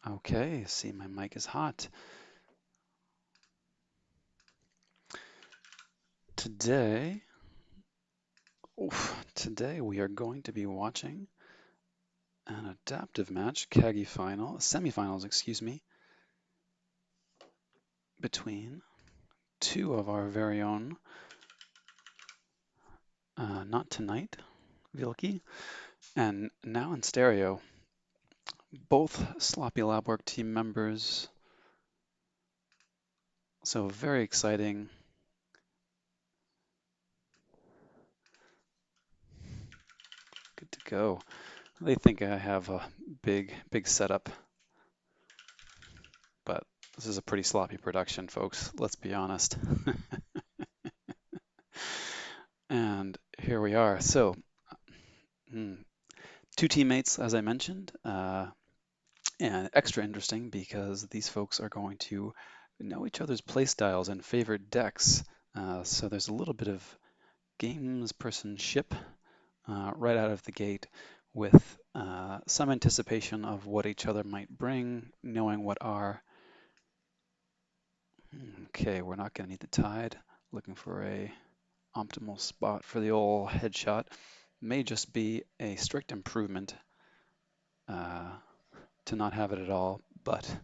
Okay, see my mic is hot. Today, today we are going to be watching an adaptive match, KAGI final, semifinals, excuse me, between two of our very own Not Tonight, Vilki, and Now in Stereo, both Sloppy Labwork team members. So very exciting. Good to go. They think I have a big setup, but this is a pretty sloppy production, folks. Let's be honest. And here we are. So, two teammates, as I mentioned, and extra interesting because these folks are going to know each other's playstyles and favorite decks. So there's a little bit of gamespersonship right out of the gate with some anticipation of what each other might bring, knowing what our okay, we're not going to need the tide. Looking for a optimal spot for the old headshot. May just be a strict improvement uh, to not have it at all, but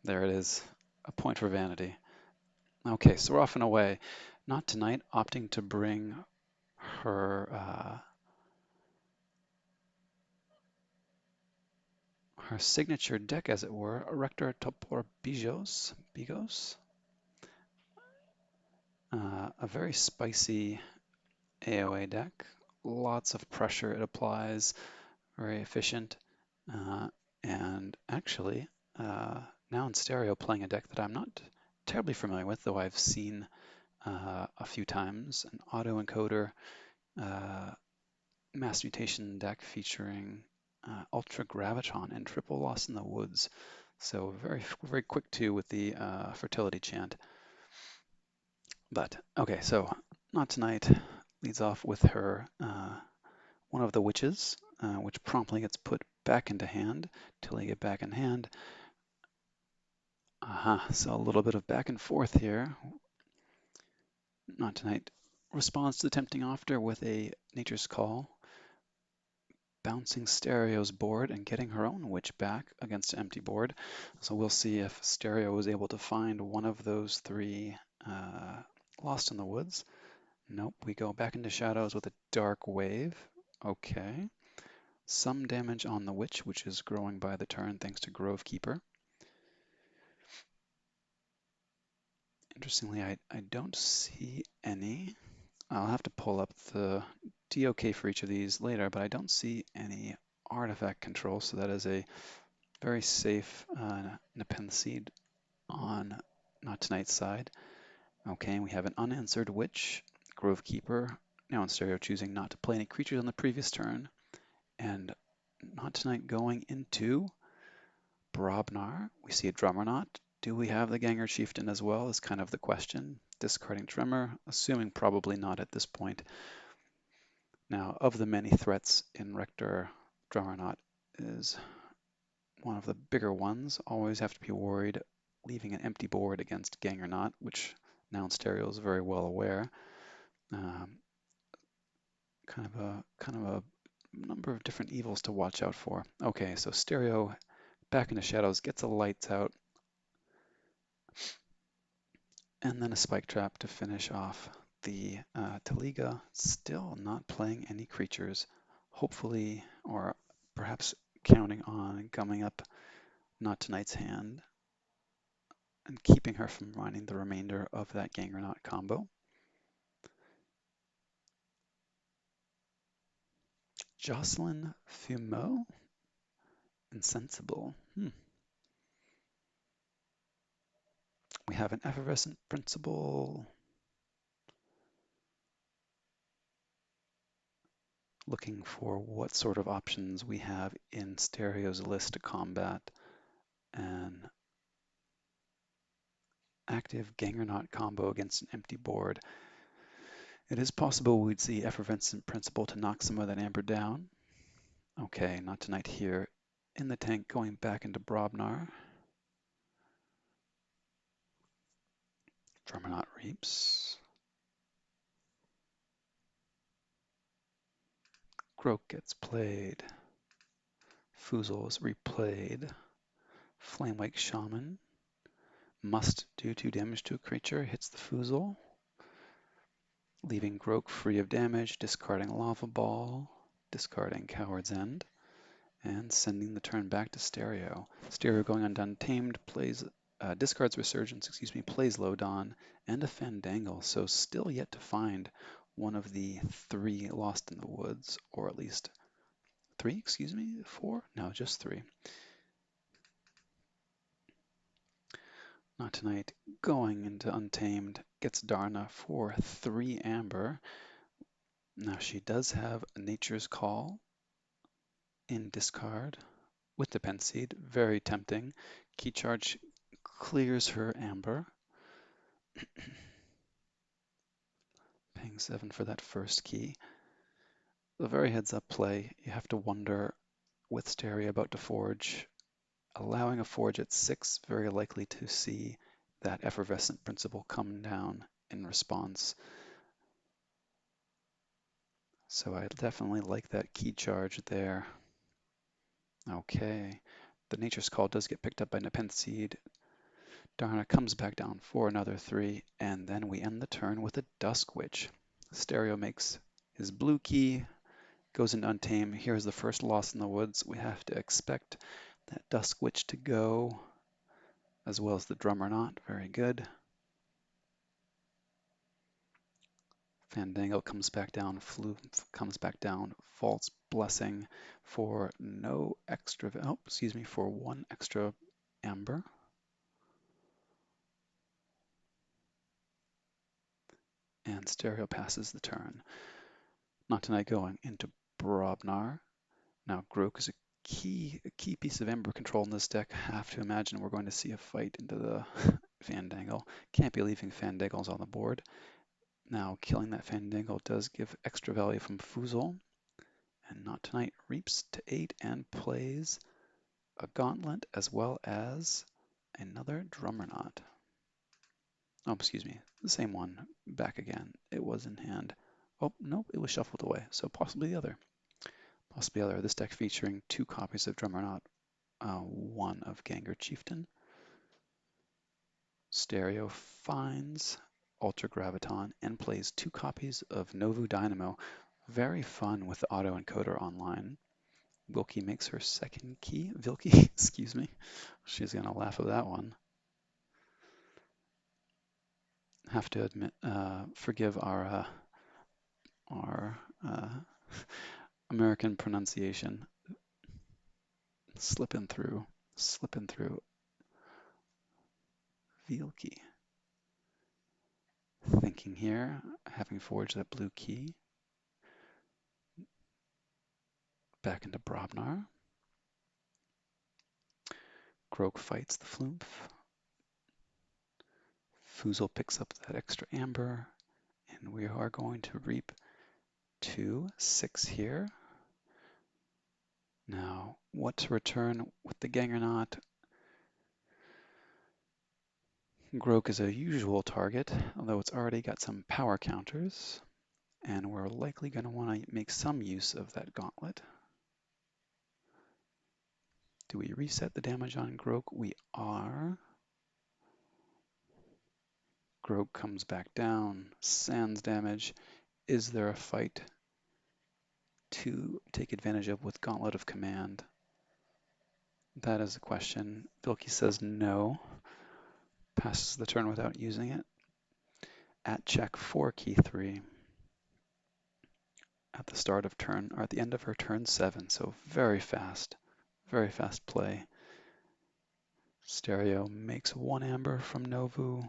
there it is, a point for vanity. Okay, so we're off and away. Not tonight, opting to bring her her signature deck, as it were, Rector Topor Bigos, a very spicy AOA deck. Lots of pressure it applies, very efficient, uh, and actually, now in stereo, playing a deck that I'm not terribly familiar with, though I've seen a few times, an autoencoder mass mutation deck featuring Ultra Graviton and Triple Lost in the Woods. So very quick too with the fertility chant. But okay, so Not Tonight leads off with her one of the witches, which promptly gets put back into hand till they get back in hand. So a little bit of back and forth here. Not Tonight responds to the tempting offer with a Nature's Call, bouncing Stereo's board and getting her own witch back against an empty board. So we'll see if Stereo is able to find one of those three lost in the woods. Nope, we go back into shadows with a dark wave. Okay. Some damage on the witch, which is growing by the turn thanks to Grove Keeper. Interestingly, I don't see any. I'll have to pull up the DOK for each of these later, but I don't see any artifact control, so that is a very safe Nepenthe on Not Tonight's side. Okay, we have an unanswered Witch, Grove Keeper, now in stereo choosing not to play any creatures on the previous turn, and Not Tonight going into Brobnar. We see a Drummer Knot. Do we have the Ganger Chieftain as well is kind of the question. Discarding Tremor, assuming probably not at this point. Now, of the many threats in Rector, Drummer Knot is one of the bigger ones. Always have to be worried leaving an empty board against Gang or Not, which now in stereo is very well aware. Um, kind of a number of different evils to watch out for. Okay, so stereo back into shadows, gets a lights out, and then a spike trap to finish off the Taliga. Still not playing any creatures. Hopefully, or perhaps counting on gumming up Not Tonight's hand and keeping her from running the remainder of that Gang or Not combo. Jocelyn Fumeau? Insensible. We have an effervescent principle. Looking for what sort of options we have in Stereo's list to combat an active Gang or Not combo against an empty board. It is possible we'd see effervescent principle to knock some of that amber down. Okay, Not Tonight here in the tank going back into Brobnar. Drummer not reaps. Groak gets played. Foozle is replayed. Flamewake Shaman must do 2 damage to a creature, hits the Foozle, leaving Groak free of damage, discarding Lava Ball, discarding Coward's End, and sending the turn back to Stereo. Stereo going on Untamed, discards Resurgence, plays Lodon, and a Fandangle, so still yet to find one of the 3 Lost in the Woods, or at least 3, 4? No, just 3. Not Tonight going into Untamed, gets Darna for 3 Amber. Now she does have Nature's Call in discard with the Pen Seed, very tempting. Key Charge clears her Amber. Paying 7 for that first key. A very heads-up play. You have to wonder with Stereo about to forge. Allowing a forge at 6, very likely to see that Effervescent Principle come down in response. So I definitely like that key charge there. Okay, the Nature's Call does get picked up by Nepenthe Seed. Darna comes back down for another 3, and then we end the turn with a Dusk Witch. Stereo makes his blue key, goes into Untame. Here's the first Lost in the Woods. We have to expect that Dusk Witch to go, as well as the Drummer Knot. Very good. Fandangle comes back down, Flume comes back down, False Blessing for for 1 extra Amber. And Stereo passes the turn. Not Tonight going into Brobnar. Now Groak is a key piece of Amber control in this deck. Have to imagine we're going to see a fight into the Fandangle. Can't be leaving Fandangles on the board. Now killing that Fandangle does give extra value from Foozle. And Not Tonight reaps to 8 and plays a Gauntlet as well as another Drummer Knot. Oh, the same one back again. It was in hand. Oh, nope, it was shuffled away. So possibly the other. This deck featuring 2 copies of Drummer Knot, 1 of Gengar Chieftain. Stereo finds Ultra Graviton and plays 2 copies of Novu Dynamo. Very fun with the autoencoder online. Wilkie makes her second key. Vilky, excuse me. She's going to laugh at that one. Have to admit, forgive our American pronunciation. Slipping through. Vilky. Thinking here, having forged that blue key. Back into Brobnar. Groak fights the Flumph. Foozle picks up that extra Amber. And we are going to reap 2, 6 here. Now, what to return with the Gengar Knot? Groak is a usual target, although it's already got some power counters. And we're likely going to want to make some use of that Gauntlet. Do we reset the damage on Groak? We are. Groak comes back down, Sans damage. Is there a fight to take advantage of with Gauntlet of Command? That is a question. Vilky says no. Passes the turn without using it. At check for key 3. At the start of turn, or at the end of her turn 7, so very fast play. Stereo makes 1 Amber from Novu,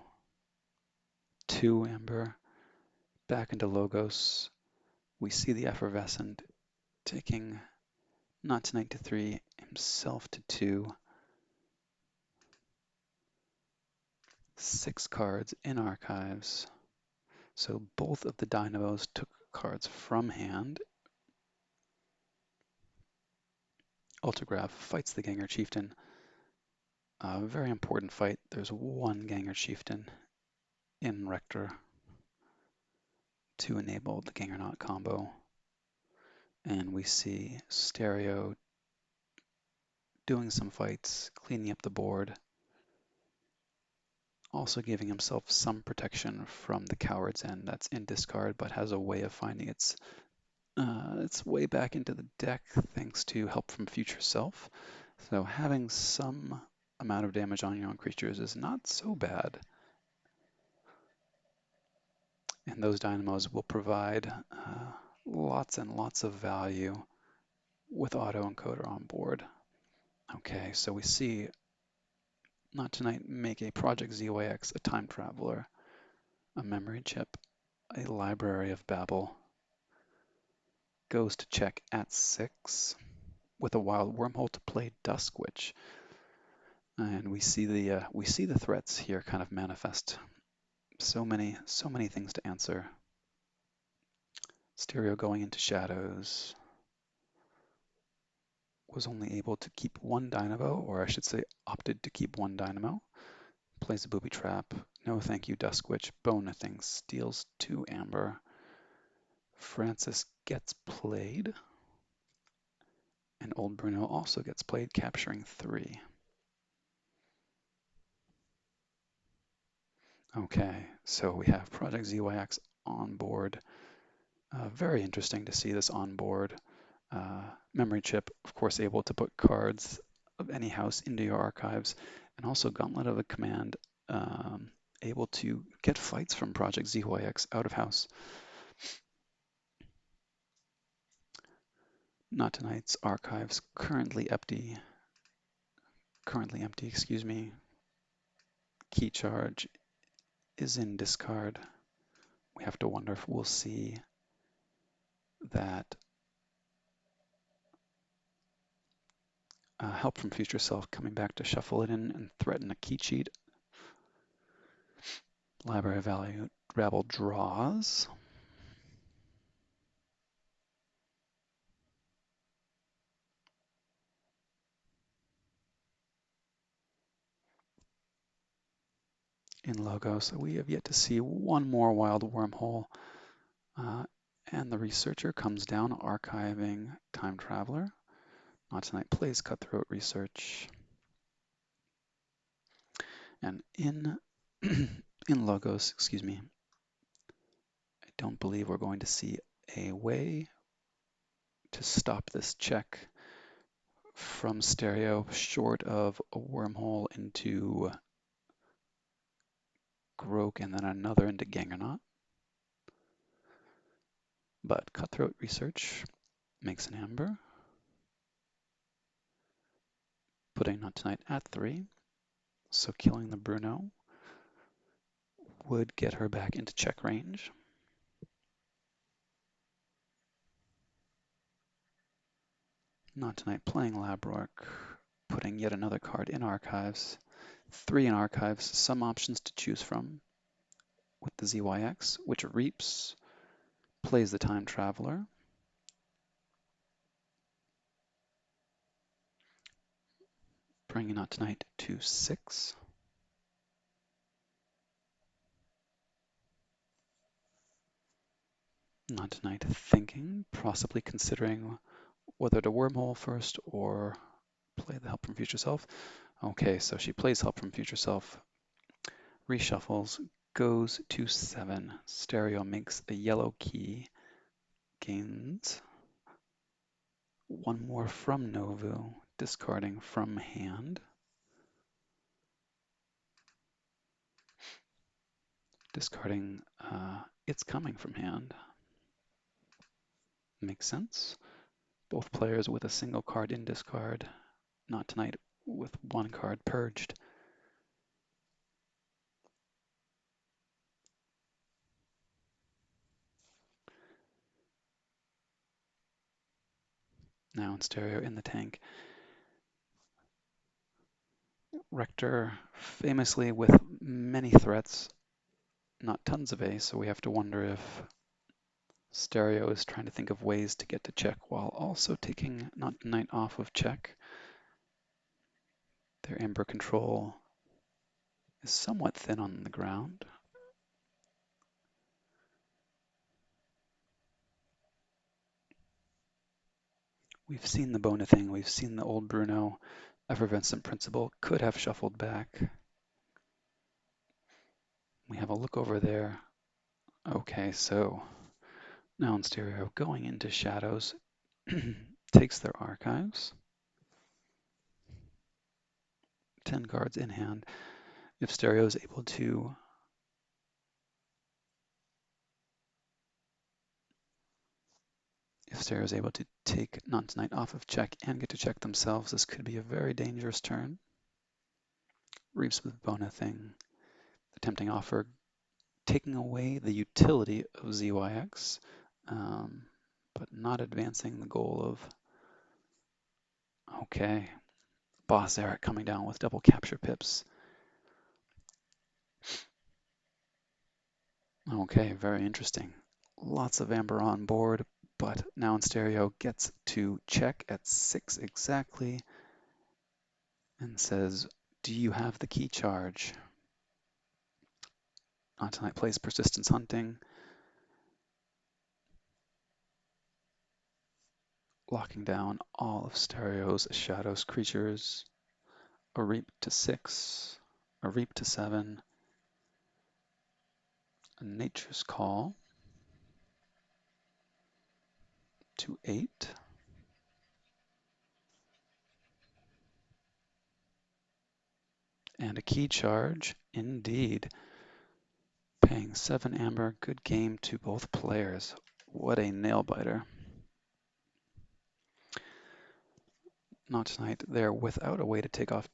2 Amber, back into Logos. We see the Effervescent taking Not Tonight to 3, himself to 2. 6 cards in archives. So both of the Dynamos took cards from hand. Ultigraph fights the Ganger Chieftain. A very important fight. There's one Ganger Chieftain in Rector to enable the Ganger Knot combo. And we see Stereo doing some fights, cleaning up the board, also giving himself some protection from the Coward's End that's in discard, but has a way of finding its way back into the deck thanks to help from Future Self. So having some amount of damage on your own creatures is not so bad. And those dynamos will provide lots and lots of value with autoencoder on board. Okay, so we see Not Tonight make a Project ZYX, a Time Traveler, a Memory Chip, a Library of Babel, goes to check at 6 with a Wild Wormhole to play Dusk Witch. And we see the threats here kind of manifest. So many things to answer. Stereo going into Shadows was only able to keep one Dynamo, or I should say opted to keep one Dynamo. Plays a Booby Trap. No thank you, Dusk Witch. Bonething steals 2 Amber. Francis gets played. And Old Bruno also gets played, capturing 3. Okay, so we have Project ZYX on board. Very interesting to see this on board. Memory chip, of course, able to put cards of any house into your archives, and also Gauntlet of the Command, able to get fights from Project ZYX out of house. Not Tonight's archives currently empty. Excuse me. Key charge is in discard. We have to wonder if we'll see that help from Future Self coming back to shuffle it in and threaten a key cheat. Library of Value Rabble draws. In Logos, we have yet to see one more Wild Wormhole. And the researcher comes down, archiving Time Traveler. Not Tonight plays Cutthroat Research. And in in Logos, excuse me, I don't believe we're going to see a way to stop this check from Stereo short of a wormhole into Grok and then another into Gangernaut. But Cutthroat Research makes an Amber, putting Not Tonight at 3. So killing the Bruno would get her back into check range. Not Tonight playing Labrock, putting yet another card in archives. 3 in archives, some options to choose from with the ZYX, which reaps, plays the Time Traveler, bringing Not Tonight to 6. Not Tonight thinking, possibly considering whether to wormhole first or play the Help from Future Self. Okay, so she plays Help from Future Self, reshuffles, goes to 7. Stereo makes a yellow key, gains 1 more from Novu, discarding from hand. Discarding It's Coming from hand. Makes sense. Both players with a single card in discard. Not Tonight with 1 card purged. Now in Stereo in the tank. Rector, famously with many threats, not tons of ace, so we have to wonder if Stereo is trying to think of ways to get to check while also taking not2night off of check. Their amber control is somewhat thin on the ground. We've seen the Bona thing, we've seen the old Bruno effervescent principle could have shuffled back. We have a look over there. Okay, so now in stereo, going into shadows, takes their archives, 10 cards in hand. If stereo is able to take not2night off of check and get to check themselves, this could be a very dangerous turn. Reaps with Bona thing, the tempting offer, taking away the utility of ZYX, but not advancing the goal of, okay, Boss Eric coming down with double capture pips. Okay, very interesting. Lots of amber on board, but now in stereo gets to check at 6 exactly and says, do you have the key charge? not2night plays persistence hunting, locking down all of stereo's shadows creatures. A reap to 6, a reap to 7, a nature's call to 8, and a key charge indeed. Paying 7 amber, good game to both players. What a nail biter. not2night there without a way to take off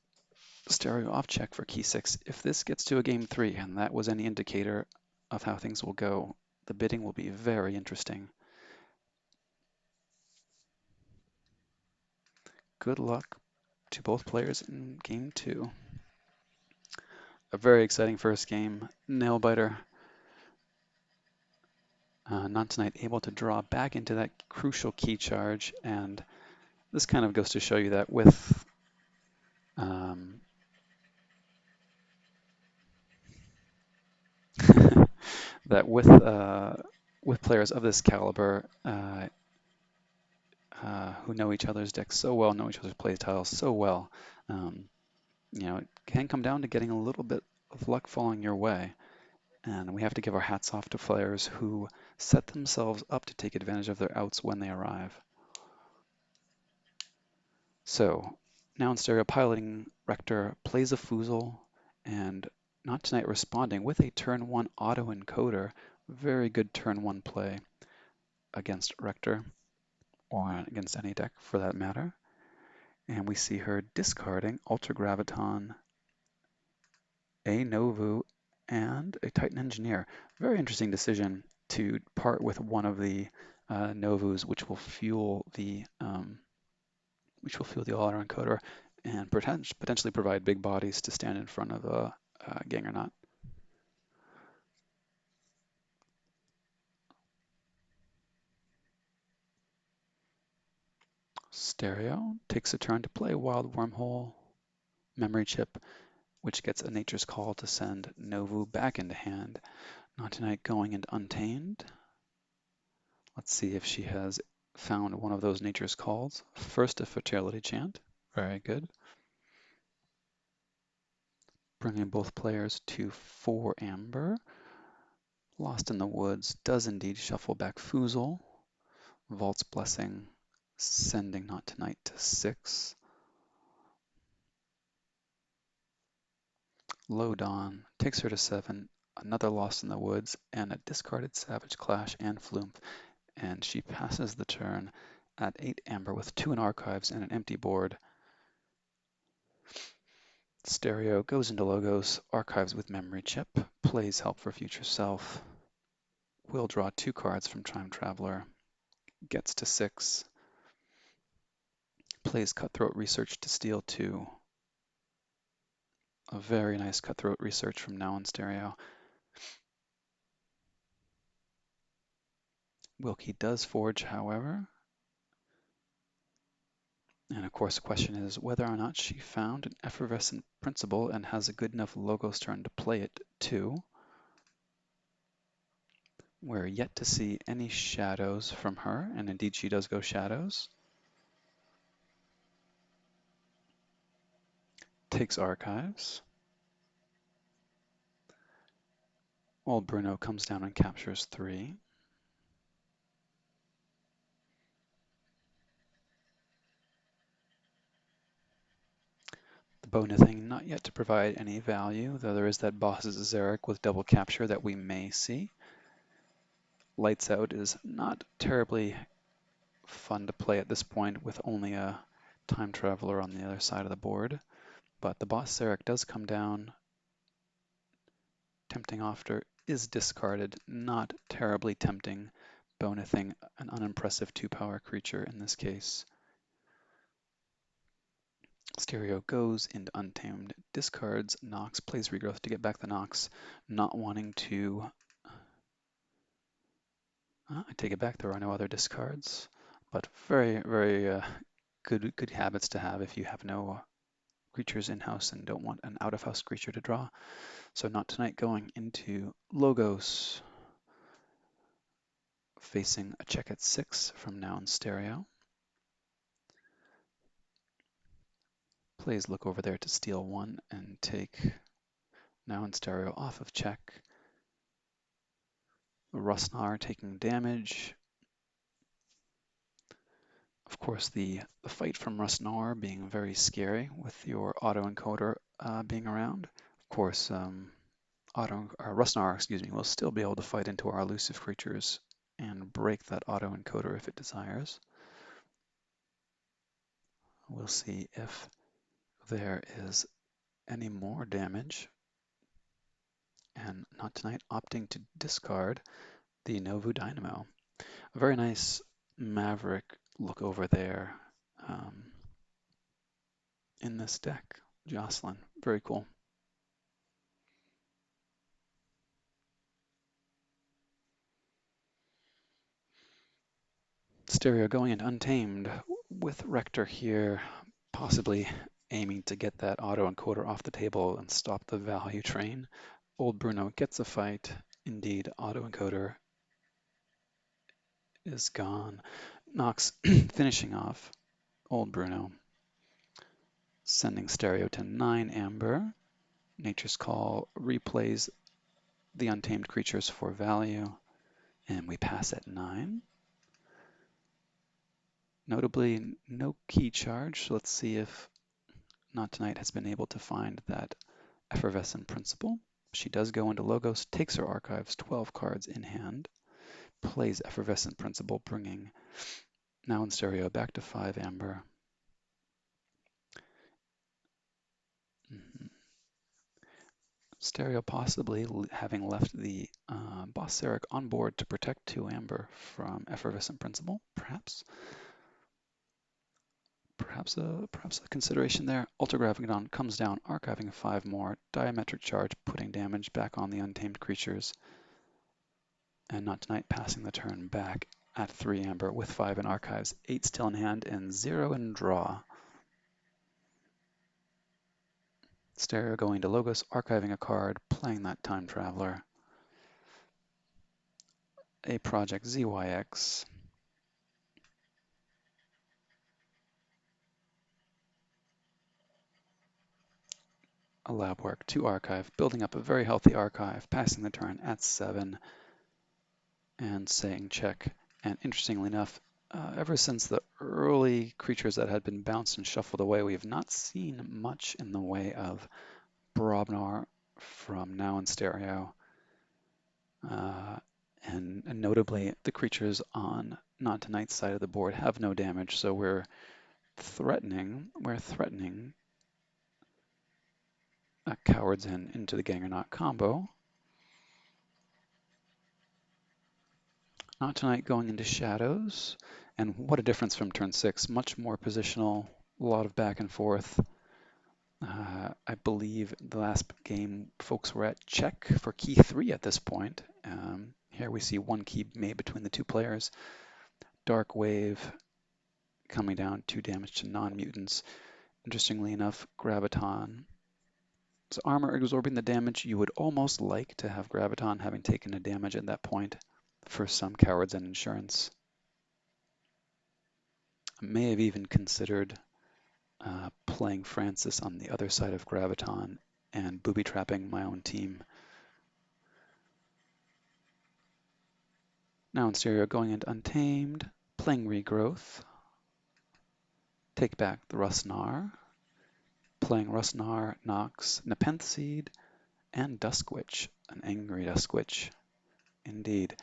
stereo off check for key 6. If this gets to a game 3, and that was any indicator of how things will go, the bidding will be very interesting. Good luck to both players in game 2. A very exciting first game, nail biter. not2night able to draw back into that crucial key charge, and this kind of goes to show you that with that with players of this caliber who know each other's decks so well, know each other's play styles so well, it can come down to getting a little bit of luck falling your way. And we have to give our hats off to players who set themselves up to take advantage of their outs when they arrive. So now in stereo, piloting Rector plays a Foozle, and not2night responding with a turn 1 auto encoder. Very good turn 1 play against Rector, or against any deck for that matter. And we see her discarding Ultra Graviton, a Novu, and a Titan Engineer. Very interesting decision to part with one of the Novus, which will fuel the auto encoder and potentially provide big bodies to stand in front of a gang or not. Stereo takes a turn to play Wild Wormhole, Memory Chip, which gets a Nature's Call to send Novu back into hand. not2night going into Untamed. Let's see if she has found one of those Nature's Calls. First, a Fertility Chant. Very good. Bringing both players to 4 amber. Lost in the Woods does indeed shuffle back Foozle. Vault's Blessing, sending not2night to 6. Low Dawn takes her to 7. Another Lost in the Woods, and a discarded Savage Clash and Flume. And she passes the turn at 8 amber with 2 in archives and an empty board. Stereo goes into Logos, archives with Memory Chip, plays Help for Future Self, will draw 2 cards from Time Traveler, gets to 6, plays Cutthroat Research to steal 2. A very nice Cutthroat Research from now in stereo. Wilkie does forge, however. And of course, the question is whether or not she found an effervescent principle and has a good enough Logos turn to play it too. We're yet to see any shadows from her, and indeed she does go shadows. Takes archives. Old Bruno comes down and captures 3. The Bone thing not yet to provide any value, though there is that boss's Zarek with double capture that we may see. Lights Out is not terribly fun to play at this point with only a time traveler on the other side of the board, but the boss Zarek does come down. Tempting Offer is discarded, not terribly tempting. Bonithing, an unimpressive 2-power creature in this case. Stereo goes into Untamed, discards Nox, plays Regrowth to get back the Nox, not wanting to... I take it back, there are no other discards, but very, very good habits to have if you have no creatures in-house and don't want an out-of-house creature to draw. So Not Tonight going into Logos, facing a check at 6 from Now in Stereo. Plays Look Over There to steal 1 and take Now in Stereo off of check. Rusnar taking damage. Of course, the fight from Rusnar being very scary with your autoencoder being around. Of course, Rusnar, excuse me, will still be able to fight into our elusive creatures and break that autoencoder if it desires. We'll see if there is any more damage. And Not Tonight opting to discard the Novu Dynamo. A very nice Maverick Look Over There in this deck. Jocelyn, very cool. Stereo going into Untamed with Rector here, possibly aiming to get that autoencoder off the table and stop the value train. Old Bruno gets a fight. Indeed, autoencoder is gone. Nox finishing off Old Bruno, sending Stereo to 9 Amber. Nature's Call replays the Untamed creatures for value, and we pass at 9. Notably, no key charge, so let's see if Not Tonight has been able to find that effervescent principle. She does go into Logos, takes her archives, 12 cards in hand, plays effervescent principle, bringing Now in Stereo back to 5 Amber. Stereo possibly having left the Boss Zarek on board to protect 2 Amber from effervescent principle, perhaps. Perhaps a consideration there. Ultragraviton comes down, archiving 5 more. Diametric Charge, putting damage back on the Untamed creatures. And Not Tonight passing the turn back at 3 Amber with 5 in archives, 8 still in hand, and 0 in draw. Stereo going to Logos, archiving a card, playing that Time Traveler. A Project ZYX. A lab work, 2 archive, building up a very healthy archive, passing the turn at 7 and saying check. And interestingly enough, ever since the early creatures that had been bounced and shuffled away, we have not seen much in the way of Brobnar from Now in Stereo. And notably, the creatures on Not Tonight's side of the board have no damage, so we're threatening a Coward's Inn into the Gang or Not combo. Not Tonight going into Shadows, and what a difference from turn 6. Much more positional, a lot of back and forth. I believe the last game folks were at check for key 3 at this point. Here we see one key made between the two players. Dark Wave coming down 2 damage to non-mutants. Interestingly enough, Graviton's armor absorbing the damage. You would almost like to have Graviton having taken a damage at that point for some Cowards and Insurance. I may have even considered playing Francis on the other side of Graviton and booby-trapping my own team. Now in stereo, going into Untamed, playing Regrowth, take back the Rusnar, playing Rusnar, Nox, Nepenthe Seed, and Duskwitch, an angry Duskwitch, indeed.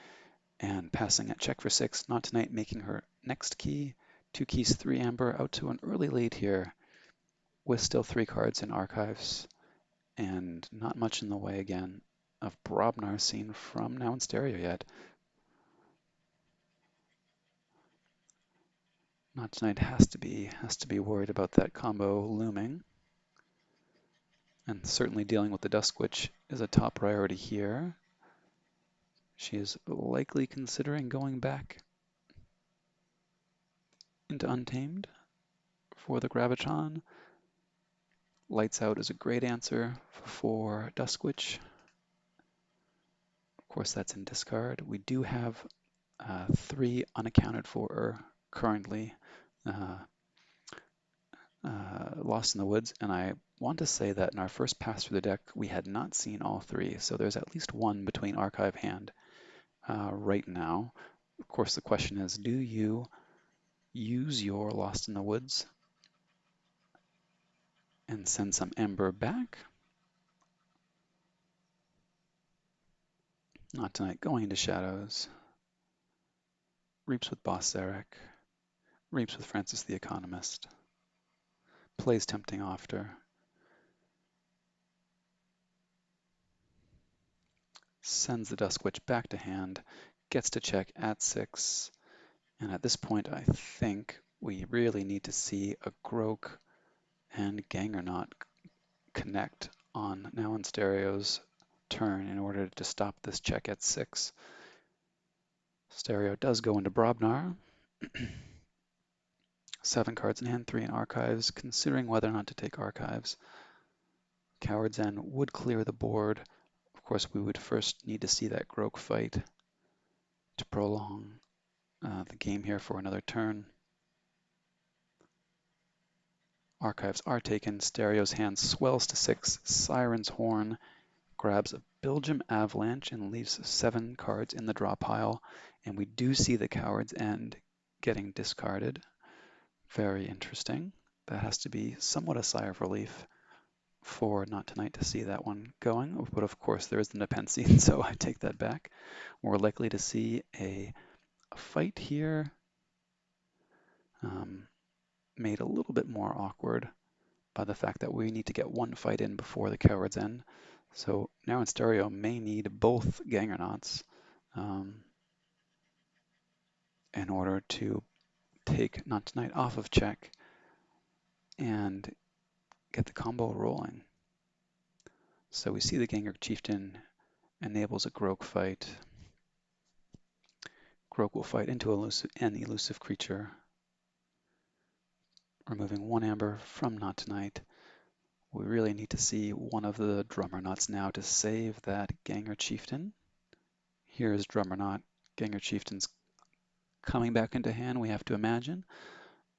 And passing at check for 6, Not Tonight making her next key, 2 keys, 3 amber, out to an early lead here, with still 3 cards in archives, and not much in the way again of Brobnar seen from Now in Stereo yet. Not Tonight has to be worried about that combo looming. And certainly dealing with the Duskwitch is a top priority here. She is likely considering going back into Untamed for the Graviton. Lights Out is a great answer for Duskwitch. Of course, that's in discard. We do have 3 unaccounted for currently Lost in the Woods, and I want to say that in our first pass through the deck, we had not seen all 3, so there's at least 1 between archive hand right now. Of course, the question is, do you use your Lost in the Woods and send some Ember back? Not Tonight, going into Shadows. Reaps with Boss Zarek. Reaps with Francis the Economist. Plays Tempting Offer. Sends the Duskwitch back to hand. Gets to check at 6. And at this point, I think we really need to see a Grok and Gangernaut connect on Now in Stereo's turn in order to stop this check at 6. Stereo does go into Brobnar. 7 cards in hand, 3 in archives, considering whether or not to take archives. Coward's End would clear the board. Of course, we would first need to see that Grok fight to prolong the game here for another turn. Archives are taken. Stereo's hand swells to 6. Siren's Horn grabs a Belgium Avalanche and leaves 7 cards in the draw pile. And we do see the Coward's End getting discarded. Very interesting. That has to be somewhat a sigh of relief for Not Tonight to see that one going. But of course, there is the Nepenthe Seed, so I take that back. We're likely to see a fight here made a little bit more awkward by the fact that we need to get 1 fight in before the Coward's End. So Now in Stereo may need both Gangernauts in order to take Not Tonight off of check and get the combo rolling. So we see the Ganger Chieftain enables a Grok fight. Grok will fight into an elusive creature, removing 1 amber from Not Tonight. We really need to see one of the Drummernauts now to save that Ganger Chieftain. Here is Drummernaut. Ganger Chieftain's coming back into hand, we have to imagine.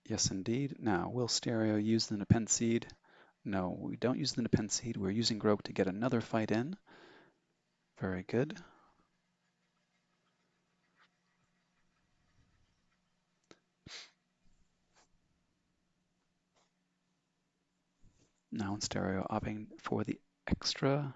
Yes, indeed. Now, will Stereo use the Nepenthe Seed? No, we don't use the Nepenthe Seed. We're using Grok to get another fight in. Very good. Now in Stereo, opting for the extra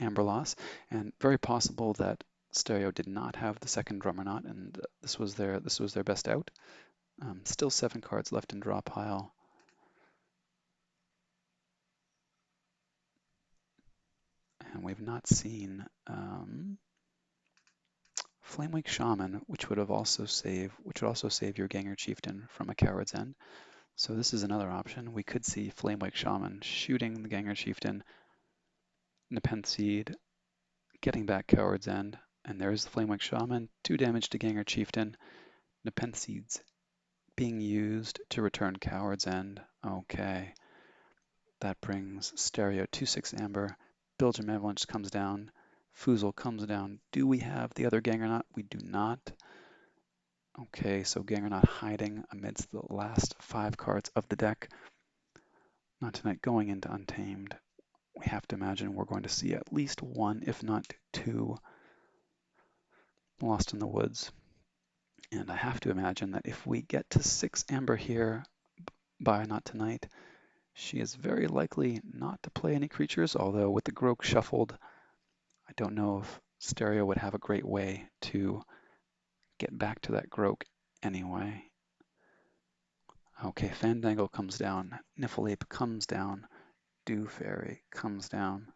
amber loss, and very possible that Stereo did not have the second Drummernaut, and this was their best out. Still 7 cards left in draw pile. And we've not seen Flamewake Shaman, which would also save your Ganger Chieftain from a Coward's End. So this is another option. We could see Flamewake Shaman shooting the Ganger Chieftain, Nepenthe getting back Coward's End, and there's the Flamewake Shaman, 2 damage to Ganger Chieftain, Nepenthe being used to return Coward's End. Okay, that brings Stereo 2/6 Amber, Belgium Avalanche comes down, Foozle comes down. Do we have the other Gangernaut? We do not. Okay, so Gangernaut hiding amidst the last 5 cards of the deck. Not Tonight going into Untamed. We have to imagine we're going to see at least 1, if not 2, Lost in the Woods. And I have to imagine that if we get to 6 Amber here by Not Tonight, she is very likely not to play any creatures, although with the Grok shuffled, I don't know if Stereo would have a great way to get back to that Grok anyway. Okay, Fandangle comes down, Niffleape comes down, Dew Fairy comes down.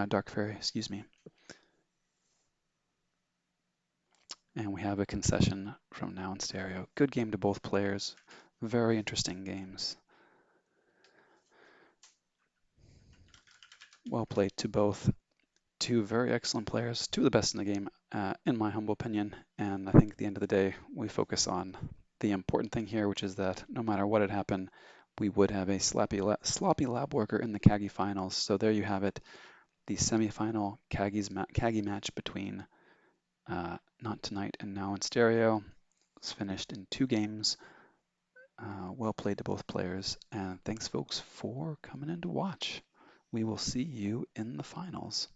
Dark Fairy, excuse me. And we have a concession from Now in Stereo. Good game to both players. Very interesting games. Well played to both. 2 very excellent players, 2 of the best in the game, in my humble opinion. And I think at the end of the day, we focus on the important thing here, which is that no matter what had happened, we would have a sloppy lab worker in the KAGI finals. So there you have it, the semifinal KAGI match between Not Tonight and Now in Stereo. It's finished in 2 games. Well played to both players. And thanks, folks, for coming in to watch. We will see you in the finals.